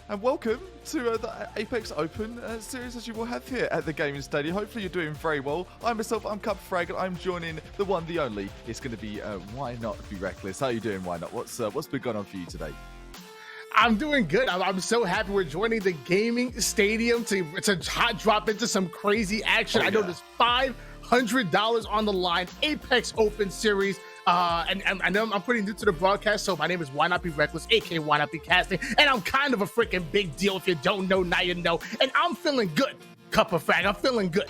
And welcome to the Apex Open series as you will have here at the Gaming Stadium. Hopefully you're doing very well. I'm Cup Frag, and I'm joining the one, the only. It's going to be Why Not Be Reckless. How are you doing, Why Not? What's been going on for you today? I'm doing good. I'm so happy we're joining the Gaming Stadium to hot drop into some crazy action. I know there's $500 on the line, Apex Open series. And I know I'm pretty new to the broadcast, so my name is Why Not Be Reckless, aka Why Not Be Casting, and I'm kind of a freaking big deal. If you don't know, now you know. And I'm feeling good, Cup of Frag. I'm feeling good.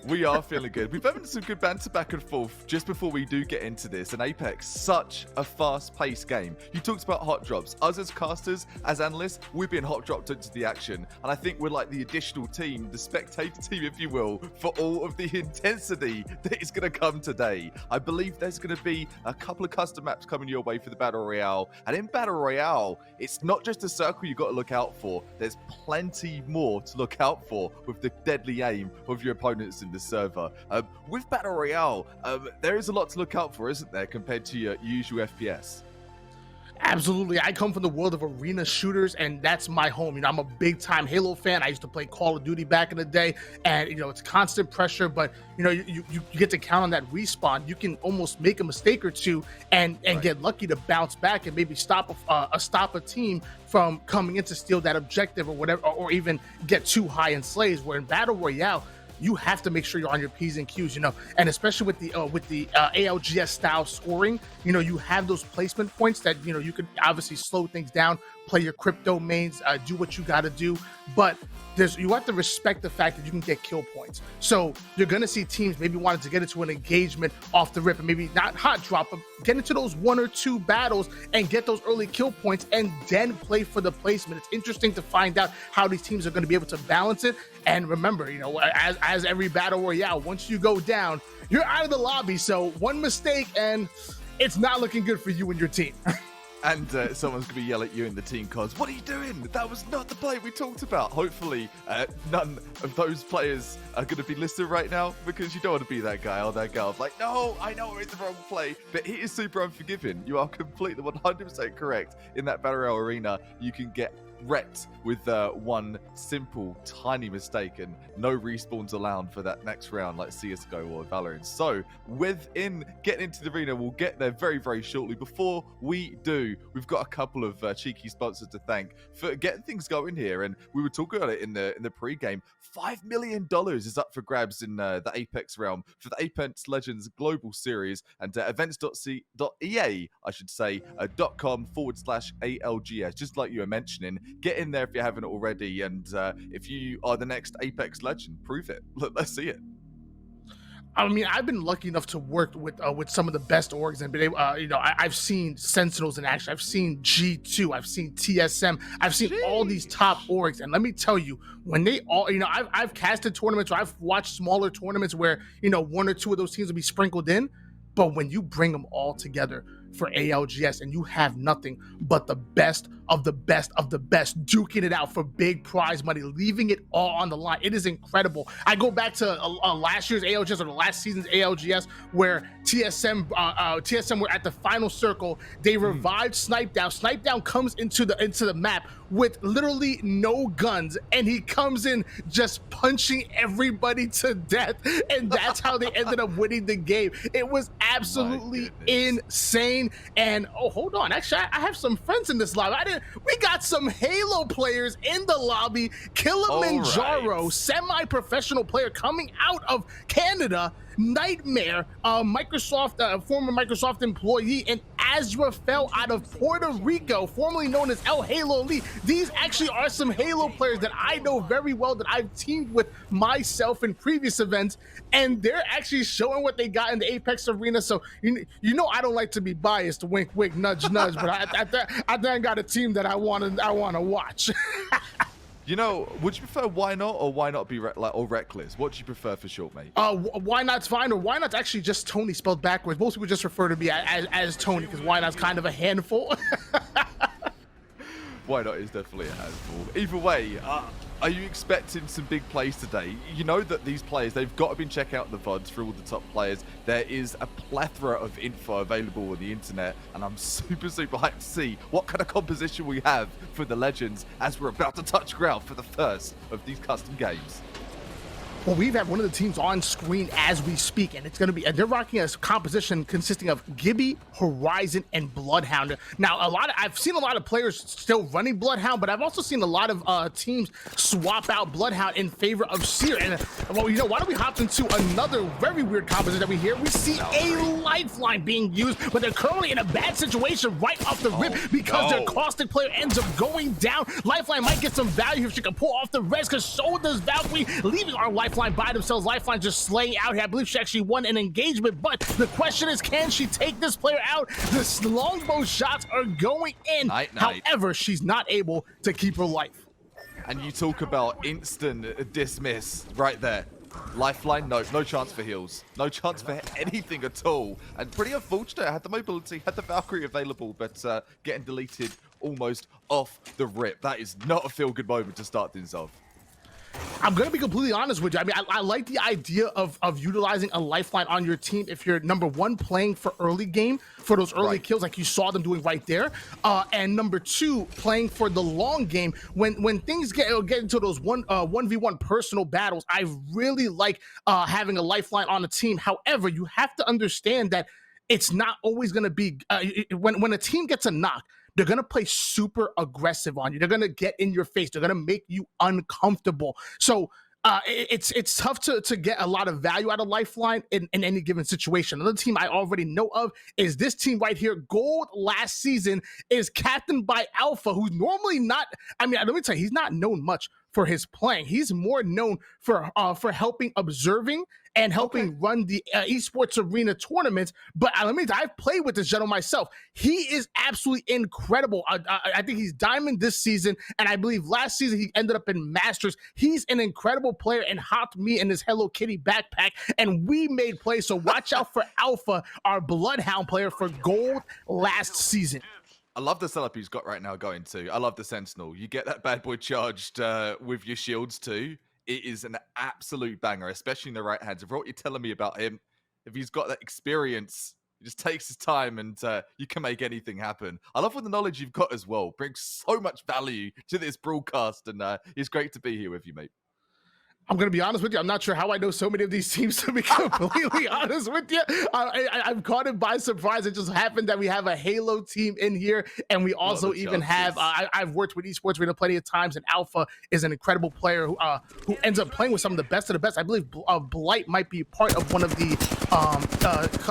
We are feeling good. We've having some good banter back and forth just before we do get into this. And Apex, such a fast-paced game. You talked about hot drops. Us as casters, as analysts, we've been hot dropped into the action. And I think we're like the additional team, the spectator team, if you will, for all of the intensity that is going to come today. I believe there's going to be a couple of custom maps coming your way for the Battle Royale. And in Battle Royale, it's not just a circle you've got to look out for. There's plenty more to look out for with the deadly aim of your opponents in the server. With Battle Royale, there is a lot to look out for, isn't there, compared to your usual FPS? Absolutely. I come from the world of arena shooters, and that's my home. I'm a big time Halo fan. I used to play Call of Duty back in the day, and it's constant pressure, but you get to count on that respawn. You can almost make a mistake or two and get lucky to bounce back and maybe stop a team from coming in to steal that objective or whatever, or even get too high in slays. Where in Battle Royale, you have to make sure you're on your P's and Q's, and especially with the ALGS style scoring, you have those placement points that, you can obviously slow things down, play your crypto mains, do what you got to do. But you have to respect the fact that you can get kill points. So you're going to see teams maybe wanting to get into an engagement off the rip and maybe not hot drop, but get into those one or two battles and get those early kill points and then play for the placement. It's interesting to find out how these teams are going to be able to balance it. And remember, as every Battle Royale, once you go down, you're out of the lobby. So one mistake and it's not looking good for you and your team. And someone's going to be yelling at you in the team cards. What are you doing? That was not the play we talked about. Hopefully, none of those players are going to be listed right now, because you don't want to be that guy or that girl. Like, no, I know it's the wrong play, but he is super unforgiving. You are completely 100% correct. In that Battle Royale arena, you can get wrecked with one simple tiny mistake, and no respawns allowed for that next round like CSGO or Valorant. So getting into the arena, we'll get there very, very shortly. Before we do, we've got a couple of cheeky sponsors to thank for getting things going here, and we were talking about it in the pre-game. $5 million is up for grabs in the Apex realm for the Apex Legends Global Series, and events.ea, I should say, .com/ALGS, just like you were mentioning. Get in there if you haven't already, and if you are the next Apex legend, prove it. Let's see it. I mean, I've been lucky enough to work with some of the best orgs, and been able, I've seen Sentinels in action. I've seen G2. I've seen TSM. I've seen all these top orgs, and let me tell you, when they all, I've casted tournaments, or I've watched smaller tournaments where one or two of those teams will be sprinkled in, but when you bring them all together for ALGS and you have nothing but the best of the best of the best duking it out for big prize money, leaving it all on the line. It is incredible. I go back to last year's ALGS, or the last season's ALGS, where TSM were at the final circle. They revived Snipe Down. Snipe Down comes into the map with literally no guns, and he comes in just punching everybody to death, and that's how they ended up winning the game. It was absolutely insane. And hold on, actually, I have some friends in this lobby. We got some Halo players in the lobby. Kilimanjaro, semi-professional player coming out of Canada. Nightmare, former Microsoft employee, and Azrael out of Puerto Rico, formerly known as El Halo Elite. These actually are some Halo players that I know very well, that I've teamed with myself in previous events, and they're actually showing what they got in the Apex arena. So I don't like to be biased, wink wink, nudge nudge, but I think I got a team that I want to watch. Would you prefer Why Not or Why Not Be or Reckless? What do you prefer for short, mate? Why Not's fine, or Why Not's actually just Tony spelled backwards. Most people just refer to me as Tony, because Why Not's kind of a handful. Why not is definitely a handful. Either way, are you expecting some big plays today? You know that these players, they've got to be checking out the VODs for all the top players. There is a plethora of info available on the internet, and I'm super hyped to see what kind of composition we have for the Legends as we're about to touch ground for the first of these custom games. Well, we've had one of the teams on screen as we speak, and it's going to be, they're rocking a composition consisting of Gibby, Horizon, and Bloodhound. Now, I've seen a lot of players still running Bloodhound, but I've also seen a lot of teams swap out Bloodhound in favor of Seer. And, well, you know, why don't we hop into another very weird composition that we hear? We see a lifeline being used, but they're currently in a bad situation right off the rip because their caustic player ends up going down. Lifeline might get some value if she can pull off the res, because so does Valkyrie, leaving our Lifeline by themselves. Lifeline just slaying out here. I believe she actually won an engagement, but the question is, can she take this player out? The longbow shots are going in. However, she's not able to keep her life. And you talk about instant dismiss right there. Lifeline, no chance for heals. No chance for anything at all. And pretty unfortunate. Had the mobility, had the Valkyrie available, but getting deleted almost off the rip. That is not a feel-good moment to start things off. I'm going to be completely honest with you. I mean, I like the idea of utilizing a lifeline on your team if you're, number one, playing for early game, for those early kills like you saw them doing right there. And number two, playing for the long game. When things get into those 1v1 personal battles, I really like having a lifeline on a team. However, you have to understand that it's not always going to be, when a team gets a knock, they're going to play super aggressive on you. They're going to get in your face. They're going to make you uncomfortable. So it's tough to get a lot of value out of Lifeline in any given situation. Another team I already know of is this team right here. Gold last season is captained by Alpha, who's normally not, I mean, let me tell you, he's not known much for his playing. He's more known for helping observing and helping run the esports arena tournaments. But let me tell you, I've played with this gentleman myself. He is absolutely incredible. I think he's Diamond this season, and I believe last season he ended up in Masters. He's an incredible player and hopped me in his Hello Kitty backpack, and we made plays. So watch out for Alpha, our Bloodhound player for Gold last season. I love the setup he's got right now going too. I love the Sentinel. You get that bad boy charged with your shields too. It is an absolute banger, especially in the right hands. If what you're telling me about him, if he's got that experience, he just takes his time and you can make anything happen. I love all the knowledge you've got as well. Brings so much value to this broadcast, and it's great to be here with you, mate. I'm going to be honest with you. I'm not sure how I know so many of these teams, to be completely honest with you. I'm caught it by surprise. It just happened that we have a Halo team in here, and we also even have, I've worked with Esports Arena plenty of times, and Alpha is an incredible player who ends up playing with some of the best of the best. I believe Blight might be part of one of the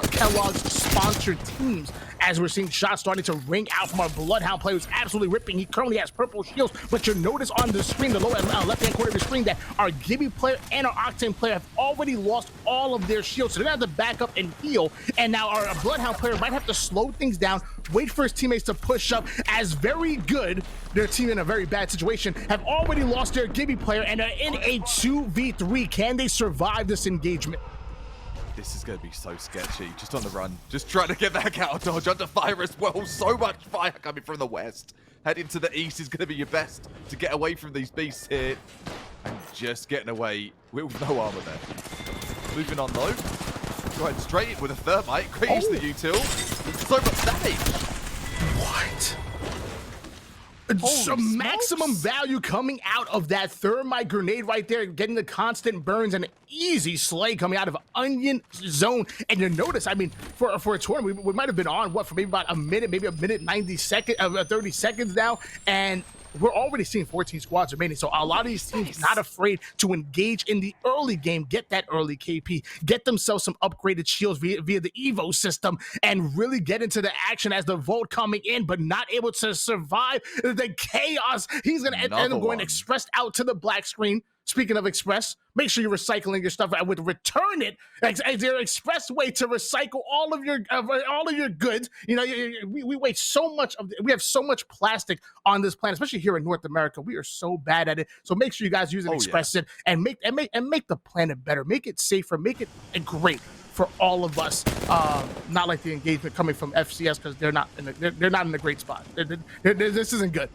Kellogg's sponsored teams, as we're seeing shots starting to ring out from our Bloodhound player, who's absolutely ripping. He currently has purple shields, but you'll notice on the screen, the lower left-hand corner of the screen, that our Gibby player and our Octane player have already lost all of their shields, so they're gonna have to back up and heal. And now our Bloodhound player might have to slow things down, wait for his teammates to push up, as Very Good, their team in a very bad situation, have already lost their Gibby player and are in a 2v3. Can they survive this engagement? This is going to be so sketchy. Just on the run. Just trying to get back out of dodge. Under fire as well. So much fire coming from the west. Heading to the east is going to be your best to get away from these beasts here. And just getting away with no armor there. Moving on though. Going straight in with a thermite. Great use the util. So much damage. What? Some maximum value coming out of that thermite grenade right there, getting the constant burns and an easy slay coming out of Onion Zone. And you notice, I mean, for a tournament, we might have been on, what, for maybe about a minute, maybe a minute 30 seconds now, and we're already seeing 14 squads remaining. So a lot of these teams not afraid to engage in the early game, get that early KP, get themselves some upgraded shields via the Evo system, and really get into the action as the Volt coming in, but not able to survive the chaos. He's going to end up going expressed out to the black screen. Speaking of Express, make sure you're recycling your stuff with Return It as their express way to recycle all of your goods. You know, we waste so much we have so much plastic on this planet, especially here in North America. We are so bad at it. So make sure you guys use an Express It and make the planet better, make it safer, make it great for all of us. Not like the engagement coming from FCS, because they're not in a great spot. This isn't good.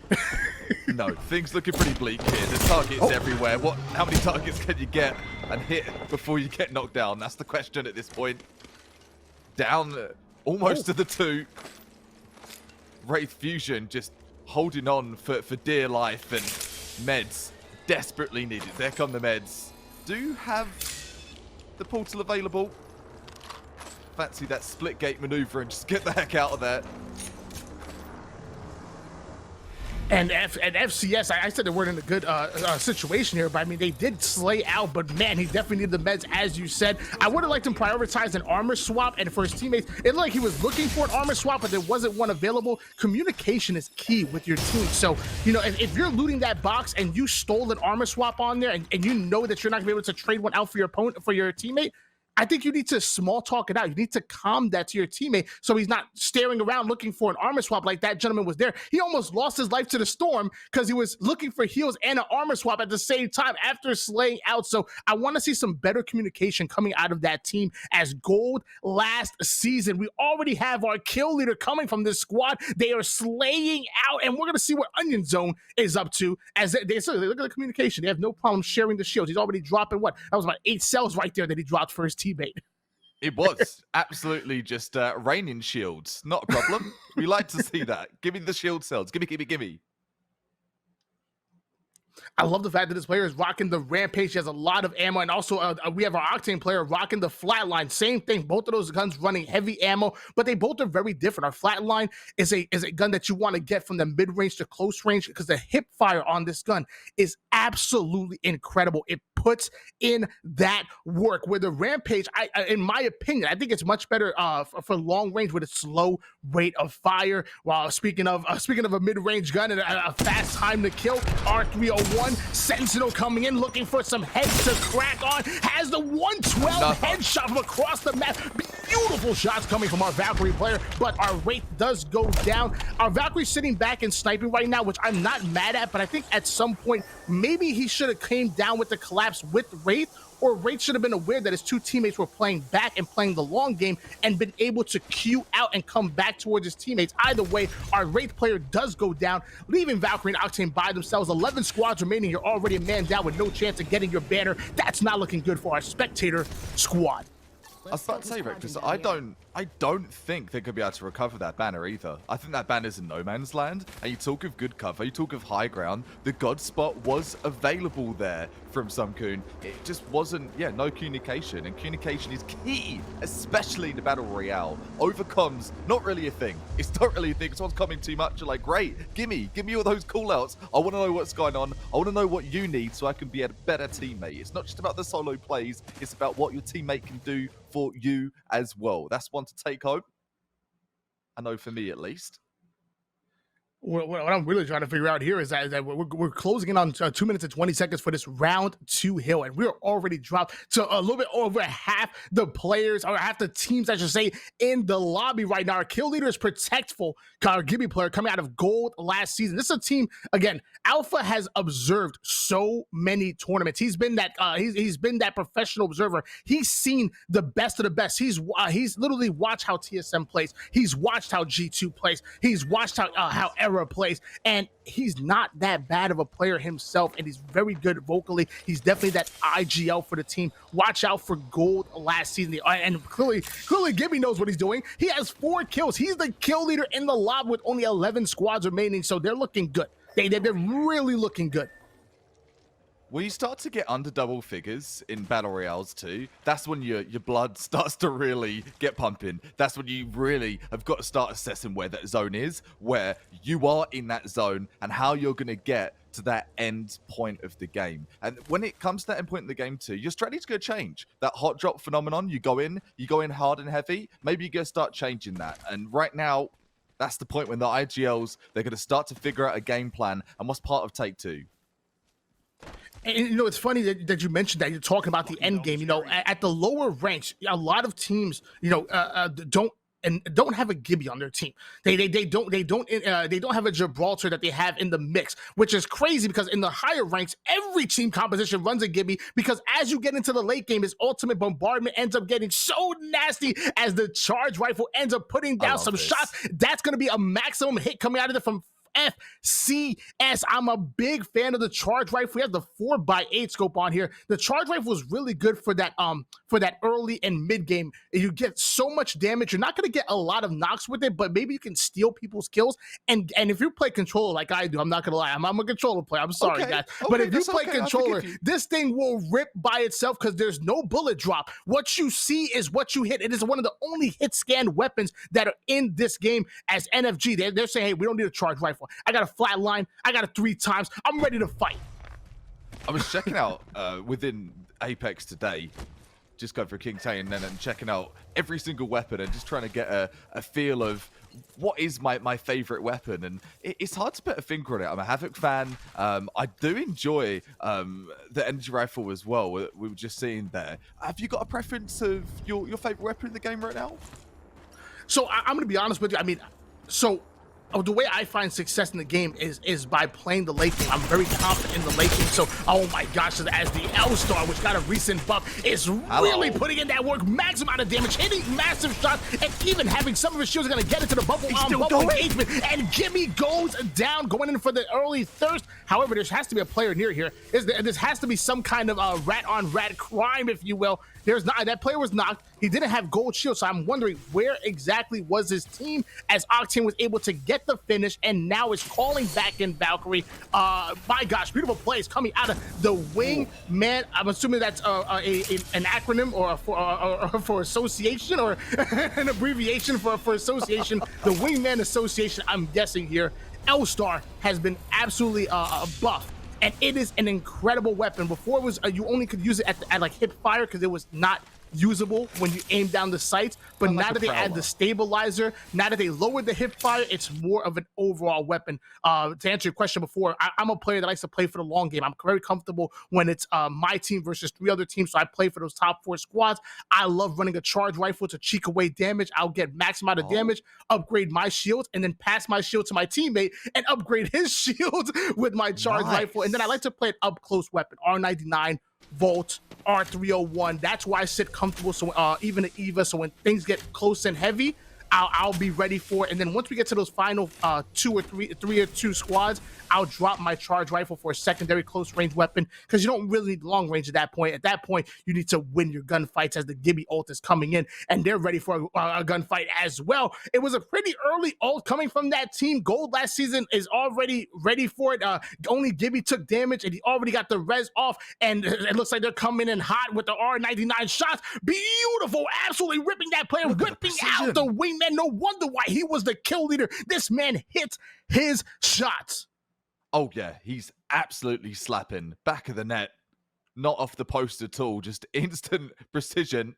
No, things looking pretty bleak here. There's targets everywhere. How many targets can you get and hit before you get knocked down? That's the question at this point. Down almost to the 2. Wraith Fusion just holding on for dear life, and meds desperately needed. There come the meds. Do have the portal available. Fancy that split gate maneuver and just get the heck out of there. And FCS, I said they weren't in a good situation here, but I mean, they did slay out, but man, he definitely needed the meds, as you said. I would have liked him prioritize an armor swap, and for his teammates, it looked like he was looking for an armor swap, but there wasn't one available. Communication is key with your team. So, you know, if you're looting that box and you stole an armor swap on there, and you know that you're not gonna be able to trade one out for your opponent, for your teammate, I think you need to small talk it out. You need to calm that to your teammate so he's not staring around looking for an armor swap like that gentleman was there. He almost lost his life to the storm because he was looking for heals and an armor swap at the same time after slaying out. So I want to see some better communication coming out of that team as gold last season. We already have our kill leader coming from this squad. They are slaying out, and we're going to see what Onion Zone is up to as they look at the communication. They have no problem sharing the shields. He's already dropping what? That was about 8 cells right there that he dropped for his team. It was absolutely just raining shields. Not a problem. We like to see that. Give me the shield cells. Gimme. I love the fact that this player is rocking the Rampage. He has a lot of ammo, and also we have our Octane player rocking the Flatline. Same thing. Both of those guns running heavy ammo, but they both are very different. Our Flatline is a gun that you want to get from the mid-range to close range because the hip fire on this gun is absolutely incredible. It puts in that work. Where the Rampage, in my opinion, I think it's much better for long range with a slow rate of fire. While speaking of a mid-range gun and a fast time to kill, R301 Sentinel coming in looking for some heads to crack on, has the 112 headshot from across the map. Beautiful shots coming from our Valkyrie player, but our Wraith does go down. Our Valkyrie's sitting back and sniping right now, which I'm not mad at, but I think at some point maybe he should have came down with the collapse with Wraith, or Wraith should have been aware that his 2 teammates were playing back and playing the long game and been able to queue out and come back towards his teammates. Either way, our Wraith player does go down, leaving Valkyrie and Octane by themselves. 11 squads remaining. You're already a man down with no chance of getting your banner. That's not looking good for our spectator squad. I was about to say, Rectus, I don't think they're going to be able to recover that banner either. I think that banner's in no man's land. And you talk of good cover, you talk of high ground. The God spot was available there from Sumkun. It just wasn't, no communication. And communication is key, especially in the Battle Royale. Overcomm's not really a thing. It's not really a thing. Someone's coming too much. You're like, great, give me all those callouts. I want to know what's going on. I want to know what you need so I can be a better teammate. It's not just about the solo plays. It's about what your teammate can do for you as well. That's one to take home. I know for me at least. What I'm really trying to figure out here is that we're closing in on 2 minutes and 20 seconds for this round 2 hill, and we're already dropped to a little bit over half the players, or half the teams, I should say, in the lobby right now. Our kill leader is Protectful, our Gibby player, coming out of gold last season. This is a team, again, Alpha has observed so many tournaments. He's been that he's been that professional observer. He's seen the best of the best. He's literally watched how TSM plays. He's watched how G2 plays. He's watched how Era plays, and he's not that bad of a player himself, and he's very good vocally. He's definitely that IGL for the team. Watch out for gold last season, and clearly Gibby knows what he's doing. He has 4 kills. He's the kill leader in the lobby with only 11 squads remaining, so they're looking good. They're really looking good. When you start to get under double figures in Battle Royales too, that's when your blood starts to really get pumping. That's when you really have got to start assessing where that zone is, where you are in that zone, and how you're going to get to that end point of the game. And when it comes to that end point in the game too, your strategy's going to change. That hot drop phenomenon, you go in hard and heavy, maybe you're going to start changing that. And right now, that's the point when the IGLs, they're going to start to figure out a game plan and what's part of Take 2. And you know, it's funny that you mentioned that you're talking about the end game. You know, at the lower ranks, a lot of teams, you know, don't have a Gibby on their team. They don't have a Gibraltar that they have in the mix, which is crazy because in the higher ranks, every team composition runs a Gibby because as you get into the late game, his ultimate bombardment ends up getting so nasty as the charge rifle ends up putting down some shots. That's going to be a maximum hit coming out of it from FCS. I'm a big fan of the charge rifle. We have the 4x8 scope on here. The charge rifle is really good for that early and mid game. You get so much damage. You're not going to get a lot of knocks with it, but maybe you can steal people's kills. And if you play controller like I do, I'm not going to lie, I'm a controller player. I'm sorry, guys. But if you play controller, this thing will rip by itself because there's no bullet drop. What you see is what you hit. It is one of the only hit scan weapons that are in this game as NFG. They're saying, hey, we don't need a charge rifle. I got a flat line. I got it 3 times. I'm ready to fight. I was checking out within Apex today, just going for King Tay and then checking out every single weapon and just trying to get a feel of what is my favorite weapon. And it's hard to put a finger on it. I'm a Havoc fan. I do enjoy the energy rifle as well. We were just seeing there. Have you got a preference of your favorite weapon in the game right now? So I'm going to be honest with you. I mean, the way I find success in the game is by playing the late game. I'm very confident in the late game. So, oh my gosh, as the L-Star, which got a recent buff, is really putting in that work, maximum amount of damage, hitting massive shots, and even having some of his shields going to get into the bubble engagement. And Gimme goes down, going in for the early thirst. However, there has to be a player near here. This has to be some kind of rat-on-rat crime, if you will. That player was knocked. He didn't have gold shield, so I'm wondering where exactly was his team as Octane was able to get the finish and now is calling back in Valkyrie. My gosh, beautiful plays coming out of the wing. Man, I'm assuming that's an acronym or for association or an abbreviation for association. The Wingman Association, I'm guessing here. L-Star has been absolutely buffed. And it is an incredible weapon. Before it was you only could use it at like hip fire because it was not usable when you aim down the sights, but now that they add the stabilizer, now that they lowered the hip fire, it's more of an overall weapon. To answer your question before, I'm a player that likes to play for the long game. I'm very comfortable when it's my team versus 3 other teams, so I play for those top 4 squads. I love running a charge rifle to cheek away damage. I'll get max amount of damage, upgrade my shields, and then pass my shield to my teammate and upgrade his shield with my charge rifle. And then I like to play an up-close weapon, R99, Volt, R301. That's why I sit comfortable. So even at Eva, so when things get close and heavy, I'll be ready for it. And then once we get to those final 2 or 3 squads, I'll drop my charge rifle for a secondary close range weapon because you don't really need long range at that point. At that point, you need to win your gunfights as the Gibby ult is coming in and they're ready for a gunfight as well. It was a pretty early ult coming from that team. Gold last season is already ready for it. Only Gibby took damage and he already got the res off, and it looks like they're coming in hot with the R99 shots. Beautiful, absolutely ripping that player, whipping out the wing. Man, no wonder why he was the kill leader. This man hits his shots. Oh yeah, he's absolutely slapping back of the net, not off the post at all, just instant precision.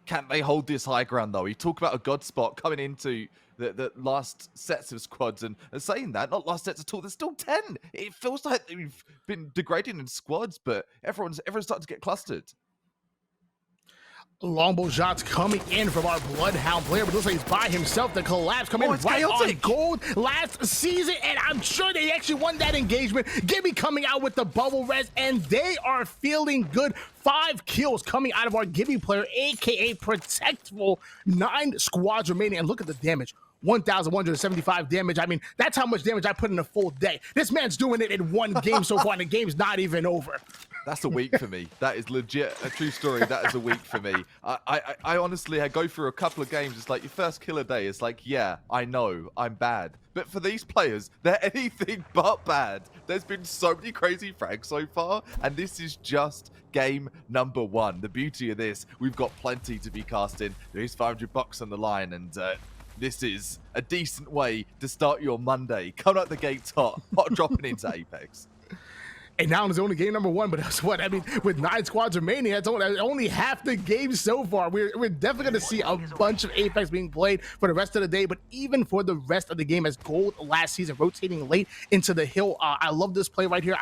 Can they hold this high ground though? You talk about a god spot coming into the last sets of squads and saying that, not last sets at all, there's still 10. It feels like we've been degrading in squads, but everyone's starting to get clustered. Longbow shots coming in from our Bloodhound player, but looks like he's by himself. The collapse coming in right on gold last season, and I'm sure they actually won that engagement. Gibby coming out with the bubble res, and they are feeling good. 5 kills coming out of our Gibby player, aka Protectful. 9 squads remaining, and look at the damage. 1,175 damage. I mean, that's how much damage I put in a full day. This man's doing it in 1 game so far, and the game's not even over. That's a week for me. That is legit a true story. That is a week for me. I honestly, I go through a couple of games. It's like your first kill a day. It's like, yeah, I know I'm bad. But for these players, they're anything but bad. There's been so many crazy frags so far, and this is just game number 1. The beauty of this, we've got plenty to be casting. There is $500 on the line, and this is a decent way to start your Monday. Coming out the gates hot dropping into Apex. And now it's only game number 1, but that's what I mean. With 9 squads remaining, that's only half the game so far. We're definitely going to see a bunch of Apex being played for the rest of the day, but even for the rest of the game, as Gold last season rotating late into the hill. I love this play right here.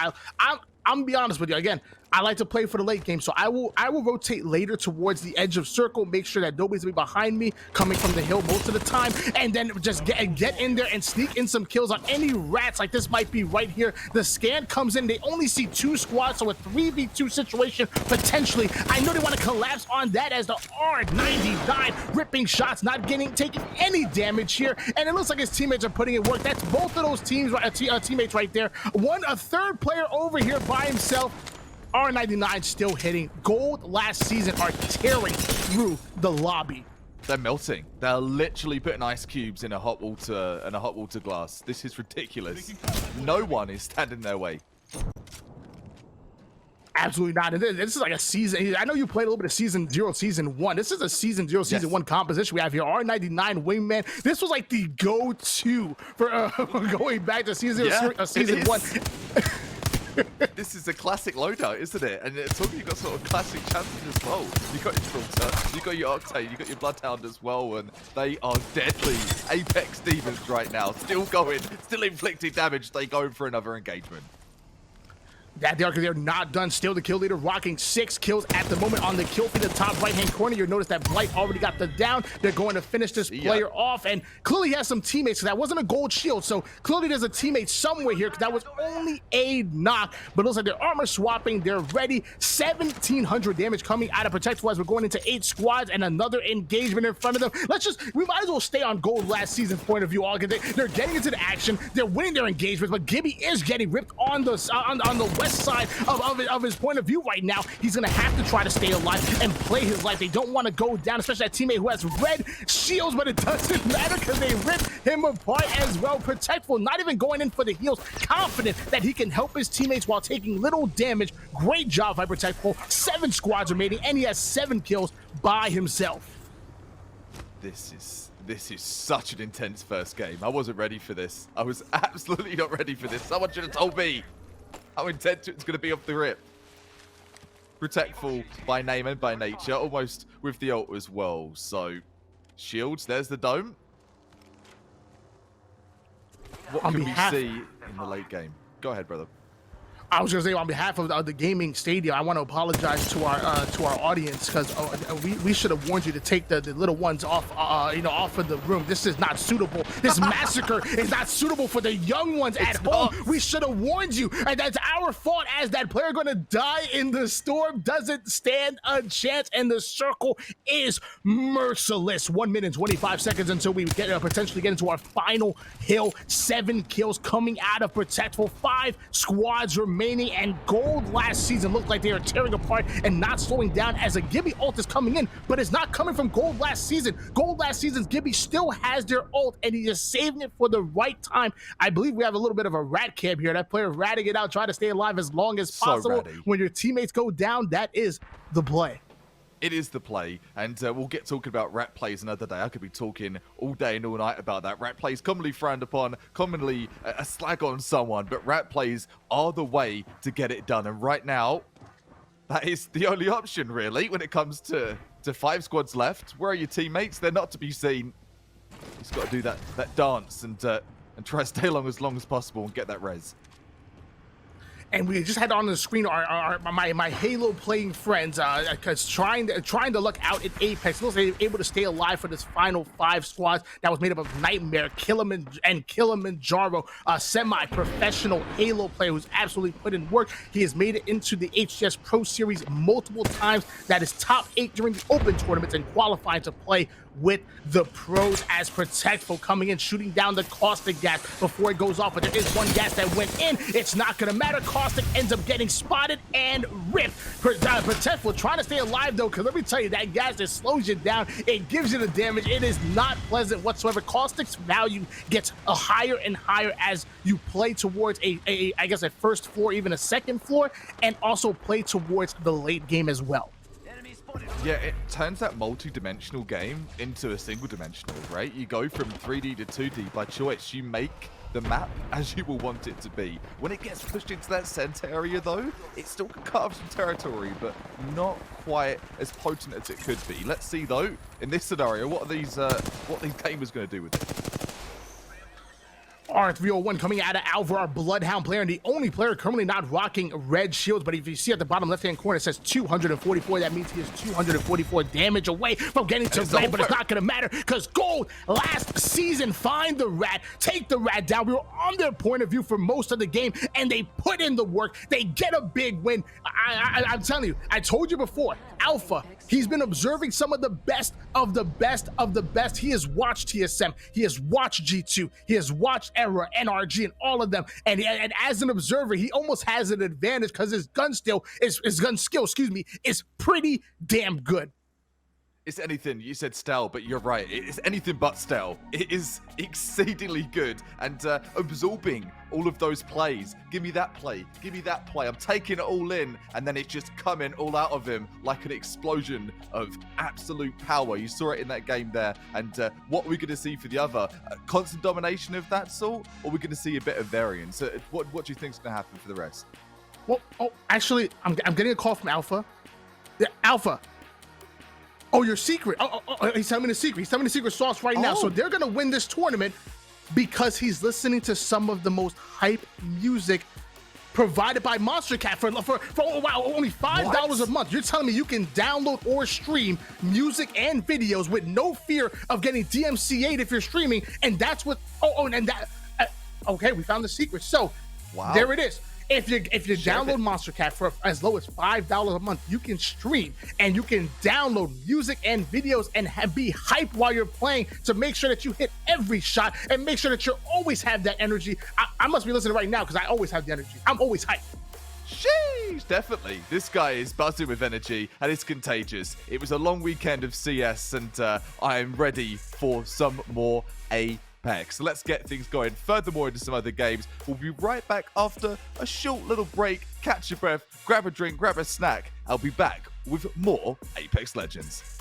I'm gonna be honest with you. Again, I like to play for the late game, so I will rotate later towards the edge of circle, make sure that nobody's gonna be behind me coming from the hill most of the time, and then just get in there and sneak in some kills on any rats like this might be right here. The scan comes in, they only see 2 squads, so a 3v2 situation potentially. I know they want to collapse on that as the R99 ripping shots, not taking any damage here, and it looks like his teammates are putting in work. That's both of those teams, teammates right there. A third player over here by himself. R99 still hitting. Gold last season are tearing through the lobby. They're melting. They're literally putting ice cubes in a hot water glass. This is ridiculous. No one is standing in their way. Absolutely not. This is like a season. I know you played a little bit of season 0, season 1. This is a season 0, season 1 composition we have here. R99 wingman. This was like the go-to for going back to season 1. This is a classic loadout, isn't it? And it's also, you've got sort of classic champions as well. You've got your Filter, you've got your Octane, you've got your Bloodhound as well, and they are deadly Apex demons right now. Still going, still inflicting damage. They go for another engagement. That they're not done. Still the kill leader rocking 6 kills at the moment on the kill feed, the top right-hand corner. You'll notice that Blight already got the down. They're going to finish this player off, and clearly he has some teammates. So that wasn't a gold shield, so clearly there's a teammate somewhere here, because that was only a knock. But it looks like they're armor swapping. They're ready. 1,700 damage coming out of Protectful as we're going into 8 squads and another engagement in front of them. We might as well stay on gold last season's point of view. All they're getting into the action. They're winning their engagements, but Gibby is getting ripped on the west side of his point of view right now. He's gonna have to try to stay alive and play his life. They don't want to go down, especially that teammate who has red shields, but it doesn't matter because they rip him apart as well. Protectful not even going in for the heals, confident that he can help his teammates while taking little damage. Great job by Protectful. 7 squads remaining, and he has 7 kills by himself. This is such an intense first game. I wasn't ready for this. I was absolutely not ready for this. Someone should have told me how intense it's going to be off the rip. Protectful by name and by nature, almost with the ult as well. So, shields, there's the dome. What can we see in the late game? Go ahead, brother. I was gonna say, on behalf of the gaming stadium, I want to apologize to our audience, because we should have warned you to take the little ones off off of the room. This is not suitable. This massacre is not suitable for the young ones at home. We should have warned you, and that's our fault, as that player gonna die in the storm doesn't stand a chance, and the circle is merciless. 1 minute and 25 seconds until we potentially get into our final hill. 7 kills coming out of Protectful. 5 squads remaining, and gold last season looked like they are tearing apart and not slowing down as a Gibby ult is coming in, but it's not coming from gold last season. Gold last season's Gibby still has their ult, and he is saving it for the right time. I believe we have a little bit of a rat cam here. That player ratting it out, trying to stay alive as long as possible. When your teammates go down, that is the play. It is the play, and we'll get talking about rat plays another day. I could be talking all day and all night about that. Rat plays commonly frowned upon, commonly a slag on someone, but rat plays are the way to get it done. And right now, that is the only option, really, when it comes to 5 squads left. Where are your teammates? They're not to be seen. He's got to do that dance and try to stay along as possible and get that res. And we just had on the screen my Halo playing friends, because trying to look out at Apex. Looks like they were able to stay alive for this final 5 squads that was made up of Nightmare, Kilimanjaro, a semi-professional Halo player who's absolutely put in work. He has made it into the HGS Pro Series multiple times. That is top 8 during the open tournaments and qualifying to play with the pros, as Protectful coming in, shooting down the caustic gas before it goes off. But there is one gas that went in. It's not going to matter. Caustic ends up getting spotted and ripped. Protectful trying to stay alive, though, because let me tell you, that gas that slows you down, it gives you the damage. It is not pleasant whatsoever. Caustic's value gets higher and higher as you play towards I guess a first floor, even a second floor, and also play towards the late game as well. Yeah, it turns that multi-dimensional game into a single-dimensional, right? You go from 3D to 2D by choice. You make the map as you will want it to be. When it gets pushed into that center area, though, it still can carve some territory, but not quite as potent as it could be. Let's see, though, in this scenario, what are these gamers going to do with it? R301 coming out of Alva, our Bloodhound player, and the only player currently not rocking red shields. But if you see at the bottom left-hand corner, it says 244. That means he is 244 damage away from getting to red, but it's not going to matter because Gold last season find the rat, take the rat down. We were on their point of view for most of the game, and they put in the work. They get a big win. I'm telling you, I told you before, Alpha, he's been observing some of the best of the best of the best. He has watched TSM, he has watched G2, he has watched Era, NRG, and all of them. And as an observer, he almost has an advantage because his gun skill, is pretty damn good. It's anything, you said stale, but you're right. It's anything but stale. It is exceedingly good and absorbing all of those plays. Give me that play. Give me that play. I'm taking it all in, and then it's just coming all out of him like an explosion of absolute power. You saw it in that game there. And what are we going to see for the other? Constant domination of that sort? Or are we going to see a bit of variance? What do you think is going to happen for the rest? Well, actually, I'm getting a call from Alpha. Yeah, Alpha. Oh, your secret. He's telling me the secret. He's telling me the secret sauce right now. So they're going to win this tournament because he's listening to some of the most hype music provided by Monster Cat for only $5 a month. You're telling me you can download or stream music and videos with no fear of getting DMCA'd if you're streaming. And that's what, okay, we found the secret. So there it is. If you download Monster Cat for as low as $5 a month, you can stream and you can download music and videos and be hyped while you're playing to make sure that you hit every shot and make sure that you always have that energy. I must be listening right now because I always have the energy. I'm always hyped. Sheesh, definitely. This guy is buzzing with energy and it's contagious. It was a long weekend of CS and I am ready for some more Apex. So let's get things going furthermore into some other games. We'll be right back after a short little break. Catch your breath, grab a drink, grab a snack. I'll be back with more Apex Legends.